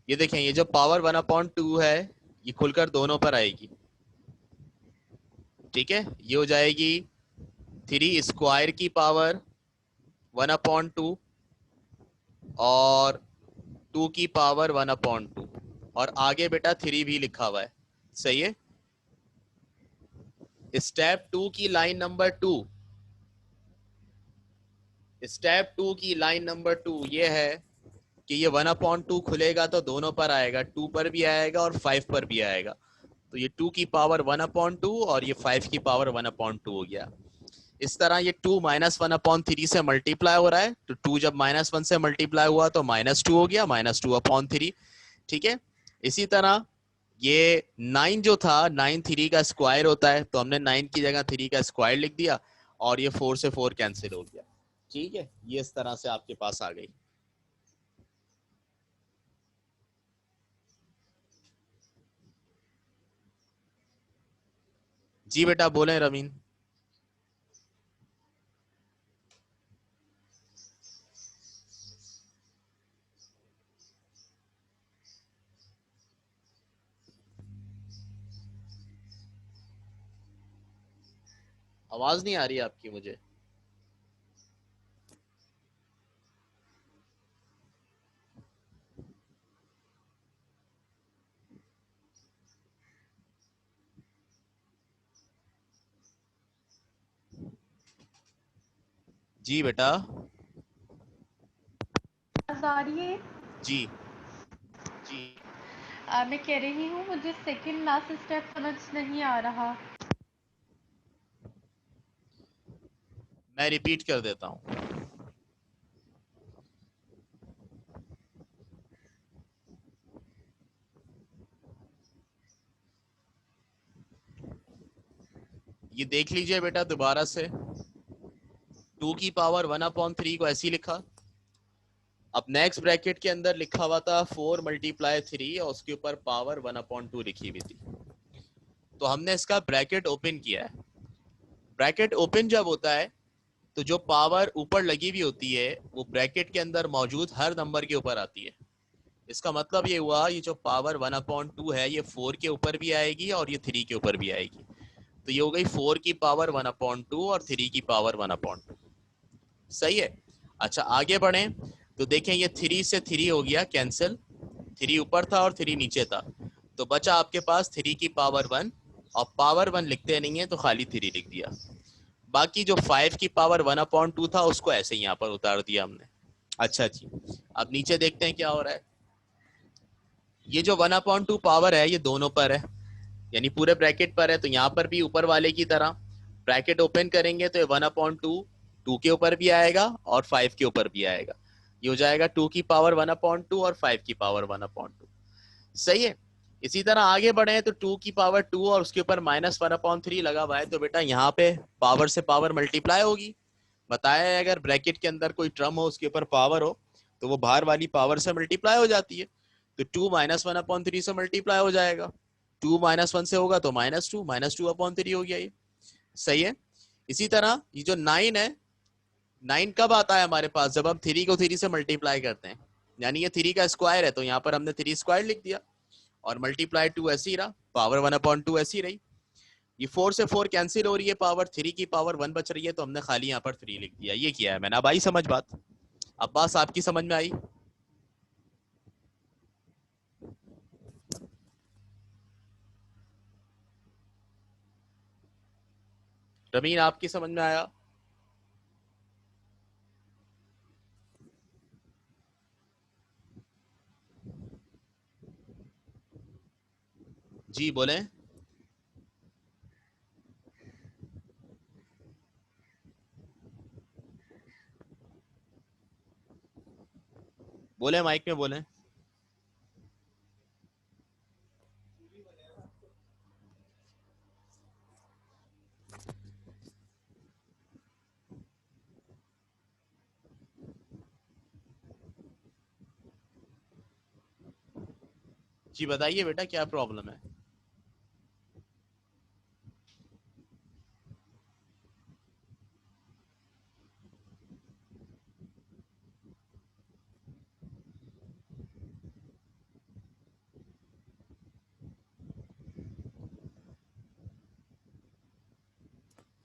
ये देखें, ये जो पावर 1/2 है ये खुलकर दोनों पर आएगी। ठीक है, ये हो जाएगी 3 स्क्वायर की पावर 1/2 और 2 की पावर 1/2, और आगे बेटा 3 भी लिखा हुआ है। सही है। स्टेप 2 की लाइन नंबर 2, स्टेप 2 की लाइन नंबर 2 ये है कि ये 1/2 खुलेगा तो दोनों पर आएगा, 2 पर भी आएगा और 5 पर भी आएगा, तो ये 2 की पावर 1/2 और ये 5 की पावर 1/2 हो गया। इस तरह ये 2 -1/3 से मल्टीप्लाई हो रहा है, तो 2 जब -1 से मल्टीप्लाई हुआ तो -2 हो गया, -2/3। ठीक है। इसी तरह ये 9 जो था, 9 3 का स्क्वायर होता है, तो हमने 9 की जगह 3 का स्क्वायर लिख दिया और ये 4 से 4 कैंसिल हो गया। ठीक है, ये इस तरह से आपके पास आ गई। जी बेटा बोले रवीन। आवाज नहीं आ रही आपकी मुझे। जी बेटा। आवाज आ रही है? जी जी। मैं कह रही हूँ मुझे सेकंड लास्ट स्टेप समझ नहीं आ रहा। मैं रिपीट कर देता हूँ। ये देख लीजिए बेटा दोबारा से। 2 की पावर 1/3 को ऐसी लिखा। अब नेक्स्ट ब्रैकेट के अंदर लिखा हुआ था 4 × 3 और उसके ऊपर पावर 1/2 लिखी हुई थी। तो हमने इसका ब्रैकेट ओपन किया है। ब्रैकेट ओपन जब होता है तो जो पावर ऊपर लगी हुई होती है वो ब्रैकेट के अंदर मौजूद हर नंबर के ऊपर आती है। इसका मतलब ये हुआ, ये जो पावर 1/2 है ये 4 के ऊपर भी आएगी और ये 3 के ऊपर भी आएगी। तो ये हो गई 4 की पावर 1/2 और 3 की पावर 1/2। सही है। अच्छा आगे बढ़े तो देखें ये 3 से 3 हो गया कैंसिल, 3 ऊपर था और 3 नीचे था, तो बचा आपके पास 3 की पावर 1 और पावर 1 लिखते नहीं है तो खाली 3 लिख दिया। बाकी जो 5 की पावर 1/2 था उसको ऐसे ही यहाँ पर उतार दिया हमने। अच्छा जी, अब नीचे देखते हैं क्या हो रहा है। ये जो 1/2 पावर है ये दोनों पर है, यानी पूरे ब्रैकेट पर है, तो यहाँ पर भी ऊपर वाले की तरह ब्रैकेट ओपन करेंगे तो ये 1/2 2 के ऊपर भी आएगा और 5 के ऊपर भी आएगा। ये हो जाएगा 2 की पावर 1/2 और 5 की पावर 1/2। सही है। इसी तरह आगे बढ़े तो 2 की पावर 2 और उसके ऊपर -1/3 लगा हुआ है, तो बेटा यहाँ पे पावर से पावर मल्टीप्लाई होगी। बताया है अगर ब्रैकेट के अंदर कोई टर्म हो उसके ऊपर पावर हो तो वो बाहर वाली पावर से मल्टीप्लाई हो जाती है। तो 2 -1/3 से मल्टीप्लाई हो जाएगा, 2 -1 से होगा तो -2 हो गया ये। सही है। इसी तरह ये जो 9 है, 9 कब आता है हमारे पास, जब हम 3 को 3 से मल्टीप्लाई करते हैं, यानी ये 3 का स्क्वायर है तो यहाँ पर हमने 3 स्क्वायर लिख दिया और मल्टीप्लाई 2 ऐसी रहा, पावर 1/2 ऐसी रही। ये 4 से 4 कैंसिल हो रही है, पावर 3 की पावर 1 बच रही है, तो हमने खाली यहाँ पर 3 लिख दिया। ये किया है मैंने। अब आई समझ बात? अब्बास आपकी समझ में आई? रमीन आपकी समझ में आया? जी बोले। बोले माइक में बोले। जी बताइए बेटा क्या प्रॉब्लम है?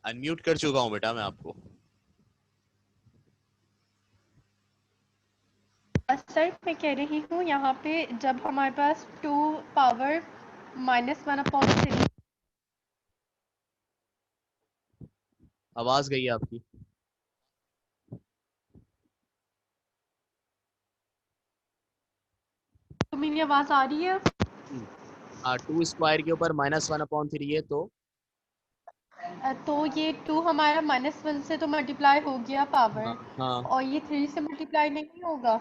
अनम्यूट कर चुका हूँ बेटा मैं आपको। सर मैं कह रही हूँ यहाँ पे जब हमारे पास 2 पावर -1/3। आवाज गई आपकी। तो मेरी आवाज आ रही है? हाँ, 2 स्क्वायर के ऊपर -1/3 है तो तो ये 2 हमारा -1 से तो मल्टीप्लाई हो गया हाँ पावर, हाँ। और ये 3 से मल्टीप्लाई नहीं होगा?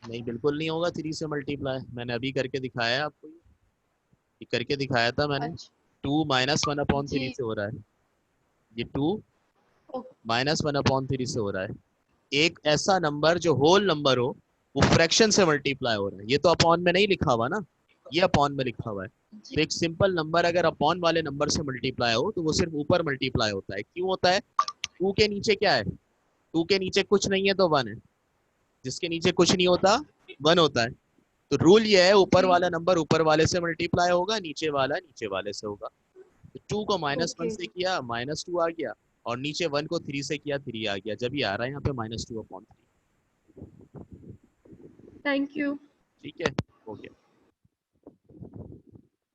नहीं, बिल्कुल नहीं होगा 3 से मल्टीप्लाई, मैंने अभी करके दिखाया है आपको, ये करके दिखाया था मैंने। अच्छा। 2 -1/3 जी। से हो रहा है, ये 2 ओके। -1/3 से हो रहा है। एक ऐसा नंबर जो होल नंबर हो, वो फ्रैक्शन से मल्टीप्लाई हो रहा है, ये तो अपॉन में नहीं लिखा हुआ ना, ये अपॉन में लिखा हुआ है। जी। तो एक सिंपल नंबर अगर अपॉन वाले नंबर से मल्टीप्लाई हो तो वो सिर्फ ऊपर मल्टीप्लाई होता है। क्यों होता है? टू के नीचे क्या है? टू के नीचे कुछ नहीं है तो वन है, जिसके नीचे कुछ नहीं होता वन होता है। तो रूल ये है, ऊपर जी। वाला नंबर ऊपर वाले से मल्टीप्लाई होगा, नीचे वाला नीचे वाले से होगा। तो 2 को -1 ओके से जी। किया -2 आ गया, और नीचे 1 को 3 से किया 3 आ गया, जब ये आ रहा है यहाँ पे -2/3। Thank you. ठीक है, हो गया।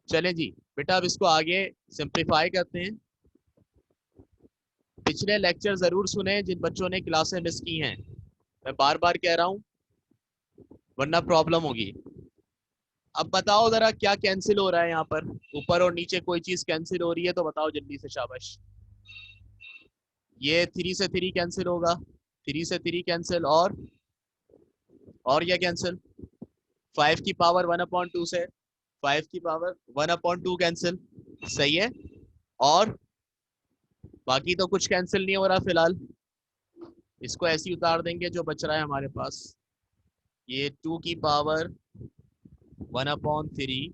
चलें जी बेटा, अब इसको आगे सिंप्लीफाई करते हैं। पिछले लेक्चर जरूर सुने जिन बच्चों ने क्लासें मिस की हैं, मैं बार बार कह रहा हूँ, वरना प्रॉब्लम होगी। अब बताओ जरा क्या कैंसिल हो रहा है यहाँ पर, ऊपर और नीचे कोई चीज कैंसिल हो रही है तो बताओ जल्दी से, शाबाश। ये 3 से 3 कैंसिल होगा, 3 से 3 कैंसिल, और क्या कैंसिल? 5 की पावर 1/2 से 5 की पावर 1/2 कैंसिल, सही है। और बाकी तो कुछ कैंसिल नहीं हो रहा फिलहाल, इसको ऐसे ही उतार देंगे जो बच रहा है हमारे पास। ये 2 की पावर 1/3,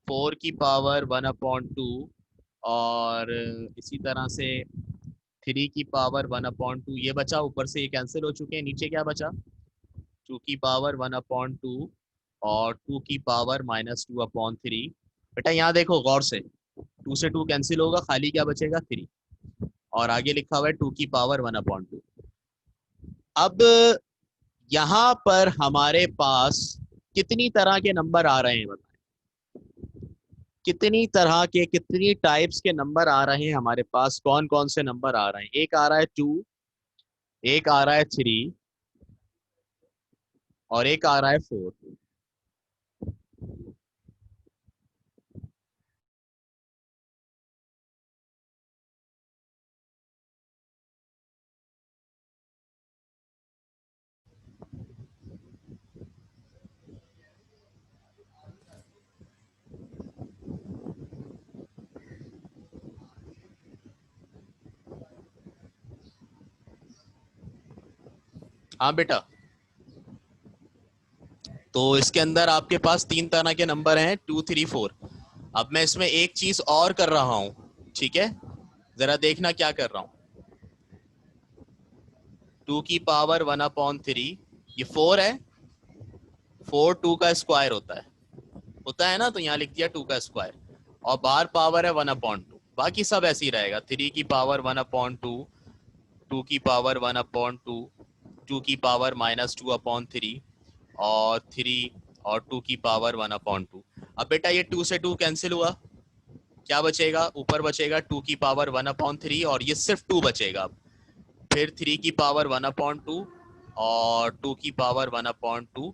4 की पावर 1/2, और इसी तरह से 3 की पावर 1/2 ये बचा, ऊपर से ये कैंसिल हो चुके हैं। नीचे क्या बचा? 2 की पावर 1/2 और 2 की पावर -2/3। बेटा यहाँ देखो गौर से, 2 से 2 कैंसिल होगा, खाली क्या बचेगा? 3, और आगे लिखा हुआ है 2 की पावर 1/2। अब यहाँ पर हमारे पास कितनी तरह के नंबर आ रहे हैं बताएं? कितनी तरह के, कितनी टाइप्स के नंबर आ रहे हैं हमारे पास? कौन कौन से नंबर आ रहे हैं? एक आ रहा है 2, एक आ रहा है 3, और एक आ रहा है 4। हाँ बेटा, तो इसके अंदर आपके पास 3 तरह के नंबर हैं, 2, 3, 4। अब मैं इसमें एक चीज और कर रहा हूं, ठीक है? जरा देखना क्या कर रहा हूं। 2 की पावर 1/3, ये 4 है। 4 2 का स्क्वायर होता है ना, तो यहाँ लिख दिया 2 का स्क्वायर, और बाहर पावर है 1/2। बाकी सब ऐसे ही रहेगा, 3 की पावर 1/2, 2 की पावर 1/2, 2 की पावर -2/3, और 3 और 2 की पावर 1/2। अब बेटा ये 2 से 2 कैंसिल हुआ, क्या बचेगा? ऊपर बचेगा 2 की पावर 1/3, और ये सिर्फ 2 बचेगा। अब फिर 3 की पावर 1/2, और 2 की पावर 1/2,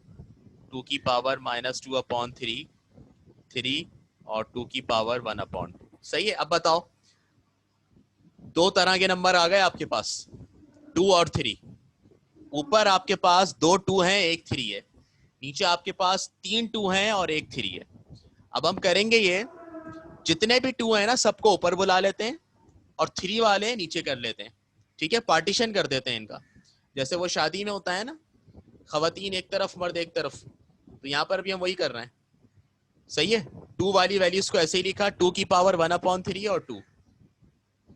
2 की पावर -2/3, 3, और 2 की पावर 1/2। सही है। अब बताओ, दो तरह के नंबर आ गए आपके पास, 2 और 3। ऊपर आपके पास 2 2 हैं, एक 3 है। नीचे आपके पास 3 2 हैं और एक 3 है। अब हम करेंगे ये, जितने भी 2 हैं ना सबको ऊपर बुला लेते हैं, और 3 वाले नीचे कर लेते हैं। ठीक है, पार्टीशन कर देते हैं इनका, जैसे वो शादी में होता है ना, खवातीन एक तरफ मर्द एक तरफ, तो यहाँ पर भी हम वही कर रहे हैं। सही है। 2 वाली वैल्यूज को ऐसे ही लिखा, 2 की पावर 1/3 और 2,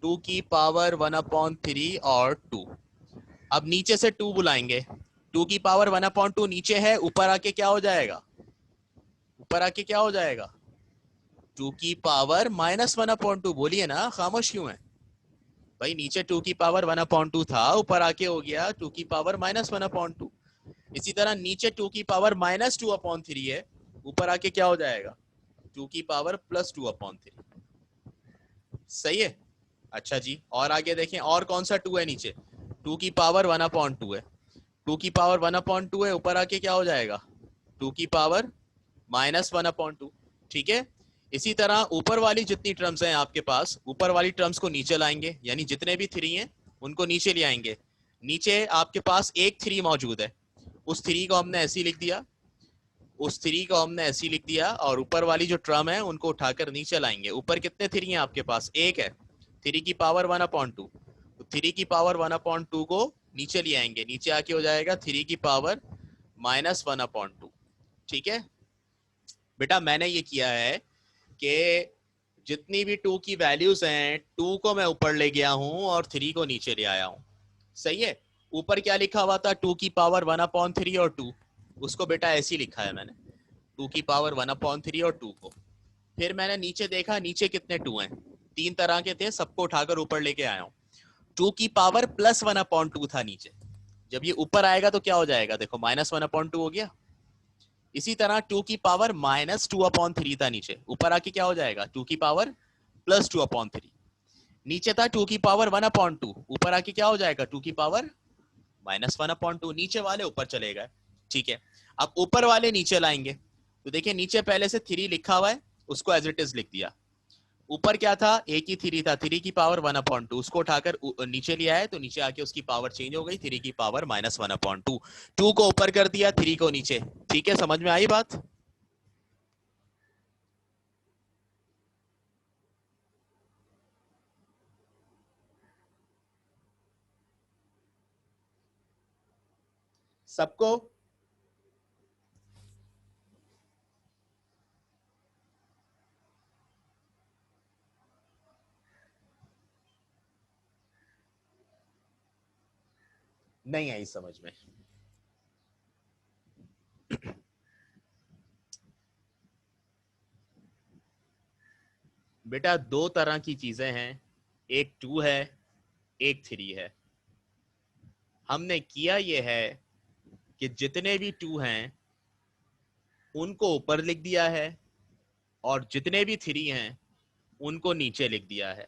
2 की पावर 1/3 और 2। अब नीचे से 2 बुलाएंगे, 2 की पावर 1/2 नीचे है, ऊपर आके क्या हो जाएगा? ऊपर आके क्या हो जाएगा? 2 की पावर -1/2। बोलिए ना, खामोश क्यों है भाई? नीचे 2 की पावर 1/2 था, ऊपर आके हो गया 2 की पावर -1/2। इसी तरह नीचे 2 की पावर -2/3 है, ऊपर आके क्या हो जाएगा? 2 की पावर +2/3। सही है। अच्छा जी, और आगे देखें, और कौन सा 2 है नीचे? 2 की पावर 1/2 है, 2 की पावर 1/2 है, ऊपर आके क्या हो जाएगा? 2 की पावर -1/2। ठीक है। इसी तरह ऊपर वाली जितनी टर्म्स हैं आपके पास, ऊपर वाली टर्म्स को नीचे लाएंगे, यानी जितने भी थ्री हैं उनको नीचे ले आएंगे। नीचे आपके पास एक थ्री मौजूद है, उस थ्री को हमने ऐसे लिख दिया, उस थ्री को हमने ऐसे लिख दिया, और ऊपर वाली जो टर्म है उनको उठाकर नीचे लाएंगे। ऊपर कितने थ्री हैं आपके पास? एक है, थ्री की पावर 1/2, तो थ्री की पावर 1/2 को नीचे ले आएंगे, नीचे आके हो जाएगा थ्री की पावर -1/2। ठीक है बेटा, मैंने ये किया है कि जितनी भी टू की वैल्यूज हैं, टू को मैं ऊपर ले गया हूं और थ्री को नीचे ले आया हूं। सही है। ऊपर क्या लिखा हुआ था? टू की पावर 1/3 और टू, उसको बेटा ऐसे ही लिखा है मैंने, टू की पावर 1/3 और टू को। फिर मैंने नीचे देखा, नीचे कितने टू हैं, तीन तरह के थे, सबको उठाकर ऊपर लेके आया हूं। टू की पावर +1/2 था नीचे, जब ये ऊपर आएगा तो क्या हो जाएगा? देखो -1/2 हो गया। इसी तरह टू की पावर -2/3 था नीचे, ऊपर आके क्या हो जाएगा? टू की पावर +2/3। नीचे था टू की पावर 1/2, ऊपर आके क्या हो जाएगा? टू की पावर -1/2। नीचे वाले ऊपर चले गए। ठीक है, अब ऊपर वाले नीचे लाएंगे, तो देखिए नीचे पहले से थ्री लिखा हुआ है, उसको एज इट इज लिख दिया। ऊपर क्या था? एक ही थ्री था, थ्री की पावर 1/2, उसको उठाकर नीचे लिया है, तो नीचे आके उसकी पावर चेंज हो गई, थ्री की पावर -1/2। टू को ऊपर कर दिया, थ्री को नीचे। ठीक है, समझ में आई बात? सबको? नहीं आई समझ में? बेटा दो तरह की चीजें हैं, एक टू है, एक थ्री है। हमने किया यह है कि जितने भी टू हैं उनको ऊपर लिख दिया है, और जितने भी थ्री हैं उनको नीचे लिख दिया है।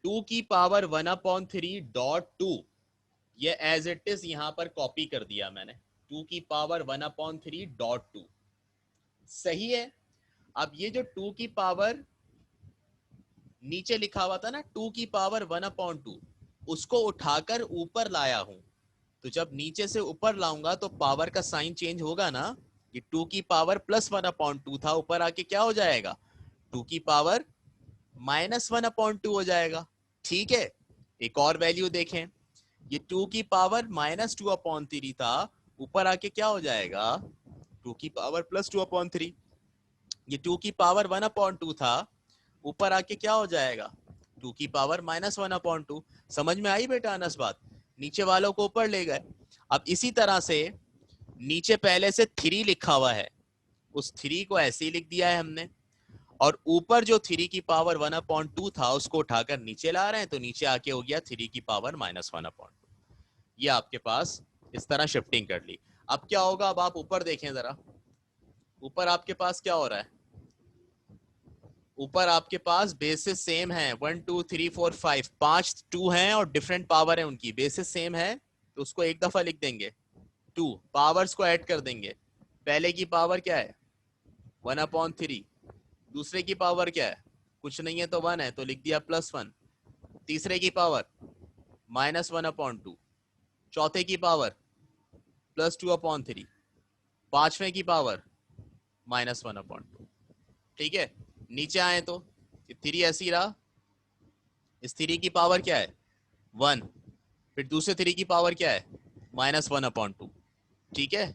टू की पावर 1/3 ये एज इट इज यहां पर कॉपी कर दिया मैंने, टू की पावर 1/3 सही है। अब ये जो टू की पावर नीचे लिखा हुआ था ना, टू की पावर 1/2, उसको उठाकर ऊपर लाया हूं। तो जब नीचे से ऊपर लाऊंगा तो पावर का साइन चेंज होगा ना, कि टू की पावर +1/2 था, ऊपर आके क्या हो जाएगा? टू की पावर -1/2 हो जाएगा। ठीक है, एक और वैल्यू देखें, ये टू की पावर -2/3 था, ऊपर आके क्या हो जाएगा? टू की पावर +2/3। ये टू की पावर 1/2 था, ऊपर आके क्या हो जाएगा? टू की पावर -1/2। समझ में आई बेटा अनस बात? नीचे वालों को ऊपर ले गए। अब इसी तरह से नीचे पहले से थ्री लिखा हुआ है, उस थ्री को ऐसे ही लिख दिया है हमने, और ऊपर जो थ्री की पावर 1/2 था उसको उठाकर नीचे ला रहे हैं, तो नीचे आके हो गया थ्री की पावर -1/2। ये आपके पास इस तरह शिफ्टिंग कर ली। अब क्या होगा? अब आप ऊपर देखें जरा, ऊपर आपके पास क्या हो रहा है? ऊपर आपके पास बेसिस सेम है, 1 2 3 4 5, पांच टू हैं और डिफरेंट पावर है उनकी, बेसिस सेम है, तो उसको एक दफा लिख देंगे टू, पावर्स को ऐड कर देंगे। पहले की पावर क्या है? 1/3। दूसरे की पावर क्या है? कुछ नहीं है तो 1 है, तो लिख दिया +1। तीसरे की पावर -1/2। चौथे की पावर +2/3। पांचवें की पावर -1/2। ठीक है, नीचे आए तो थ्री ऐसी रहा, इस थ्री की पावर क्या है? 1। फिर दूसरे थ्री की पावर क्या है? -1/2। ठीक है,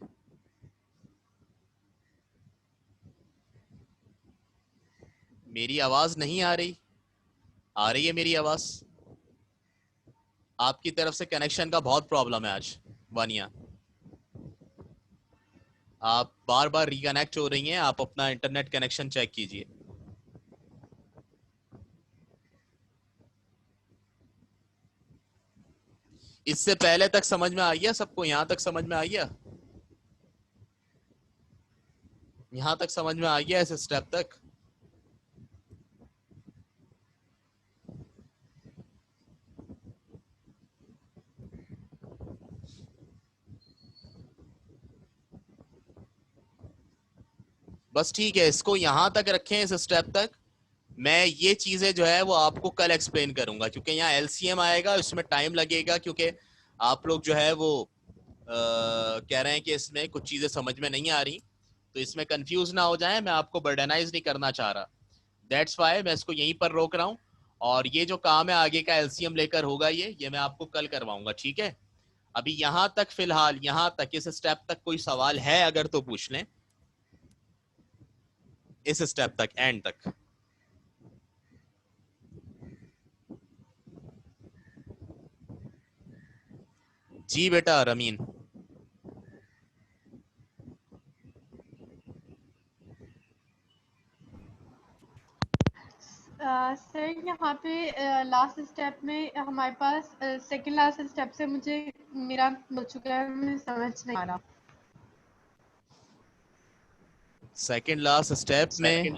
मेरी आवाज नहीं आ रही? आ रही है मेरी आवाज? आपकी तरफ से कनेक्शन का बहुत प्रॉब्लम है आज वानिया, आप बार बार रिकनेक्ट हो रही हैं, आप अपना इंटरनेट कनेक्शन चेक कीजिए। इससे पहले तक समझ में आ गया सबको? यहां तक समझ में आ गया? यहां तक समझ में आ गया इस स्टेप तक? बस ठीक है, इसको यहां तक रखें, इस स्टेप तक। मैं ये चीजें जो है वो आपको कल एक्सप्लेन करूंगा, क्योंकि यहाँ एलसीएम आएगा, उसमें टाइम लगेगा, क्योंकि आप लोग जो है वो कह रहे हैं कि इसमें कुछ चीजें समझ में नहीं आ रही, तो इसमें कंफ्यूज ना हो जाए, मैं आपको बर्डनाइज नहीं करना चाह रहा। दैट्स वाई मैं इसको यहीं पर रोक रहा हूँ। और ये जो काम है आगे का एलसीएम लेकर होगा, ये मैं आपको कल करवाऊंगा, ठीक है। अभी यहां तक, फिलहाल यहां तक, इस स्टेप तक कोई सवाल है अगर तो पूछ लें, इस स्टेप तक, एंड तक। जी बेटा रमीन। सर यहाँ पे लास्ट स्टेप में हमारे पास सेकंड लास्ट स्टेप से मुझे मेरा हो चुका है, मुझे समझ नहीं आ रहा। सेकंड लास्ट स्टेप में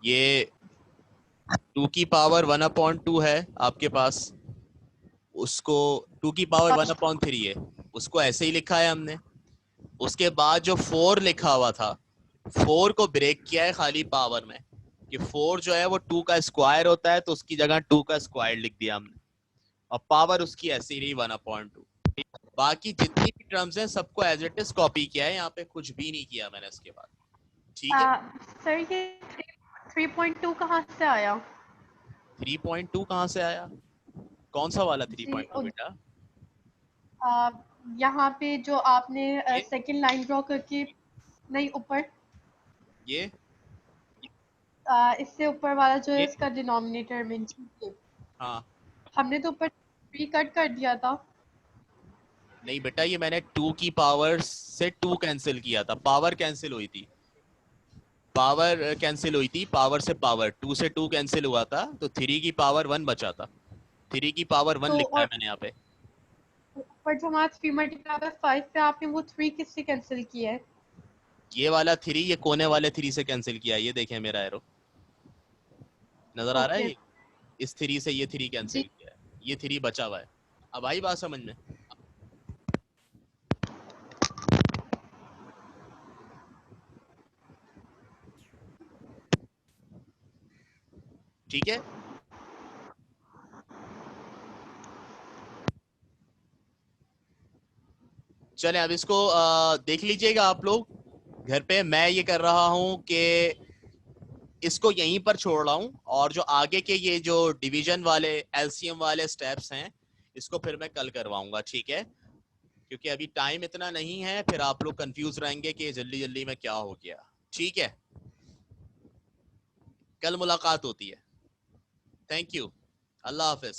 ये 2 की पावर 1/2 है आपके पास, उसको 2 की पावर 1/3 है, उसको ऐसे ही लिखा है हमने। उसके बाद जो 4 लिखा हुआ था, 4 को ब्रेक किया है खाली पावर में, कि 4 जो है वो 2 का स्क्वायर होता है, तो उसकी जगह 2 का स्क्वायर लिख दिया हमने, और पावर उसकी ऐसी रही 1/2। बाकी जितनी भी टर्म्स हैं सबको एज इट इज कॉपी किया है, यहाँ पे कुछ भी नहीं किया मैंने इसके बाद, ठीक है। सर ये 3.2 कहाँ से आया? 3.2 कहाँ से आया? कौन सा वाला जी 3.2 बेटा? यहाँ पे जो आपने ये सेकंड लाइन ड्रॉ करके, नहीं ऊपर, ये इससे ऊपर वाला जो है इसका डिनोमिनेटर मेंशन किया, हाँ। हमने तो ऊपर 3 कट कर दिया था। नहीं बेटा, ये मैंने 2 की पावर से 2 कैंसिल किया था, पावर कैंसिल हुई थी, पावर कैंसिल हुई थी, पावर से पावर, 2 से 2 कैंसिल हुआ था, तो 3 की पावर 1 बचा था, 3 की पावर 1 तो लिखा है और मैंने यहाँ पे। ऊपर जो हमारा 3 मल्टीप्लाई बाय 5 पे आपने वो 3 किससे कैंसिल किया है? ये वाला 3 ये कोने वाले 3 से कैंसिल किया है, ये देखें मेरा एरो, नजर आ रहा है ओके ये? इस 3 से ये 3 कैंसिल जी। किया है, ये 3 बचा हुआ है। अब आई बात समझ में? ठीक है। चले अब इसको देख लीजिएगा आप लोग घर पे। मैं ये कर रहा हूं कि इसको यहीं पर छोड़ रहा हूं, और जो आगे के ये जो डिवीजन वाले एलसीएम वाले स्टेप्स हैं, इसको फिर मैं कल करवाऊंगा, ठीक है। क्योंकि अभी टाइम इतना नहीं है, फिर आप लोग कंफ्यूज रहेंगे कि जल्दी जल्दी में क्या हो गया, ठीक है। कल मुलाकात होती है। Thank you, Allah Hafiz.